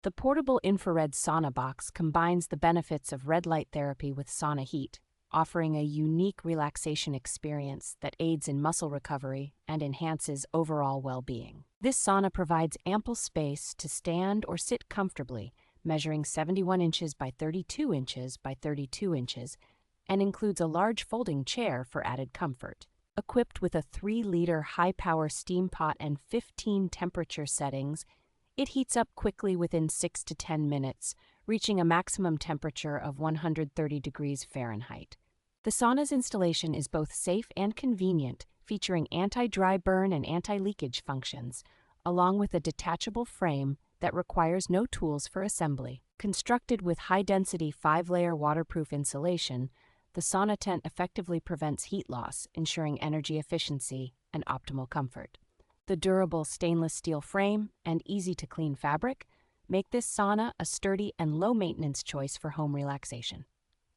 The Portable Infrared Sauna Box combines the benefits of red light therapy with sauna heat, offering a unique relaxation experience that aids in muscle recovery and enhances overall well-being. This sauna provides ample space to stand or sit comfortably, measuring 71 inches by 32 inches by 32 inches, and includes a large folding chair for added comfort. Equipped with a 3-liter high-power steam pot and 15 temperature settings, it heats up quickly within 6 to 10 minutes, reaching a maximum temperature of 130 degrees Fahrenheit. The sauna's installation is both safe and convenient, featuring anti-dry burn and anti-leakage functions, along with a detachable frame that requires no tools for assembly. Constructed with high-density 5-layer waterproof insulation, the sauna tent effectively prevents heat loss, ensuring energy efficiency and optimal comfort. The durable stainless steel frame and easy-to-clean fabric make this sauna a sturdy and low-maintenance choice for home relaxation.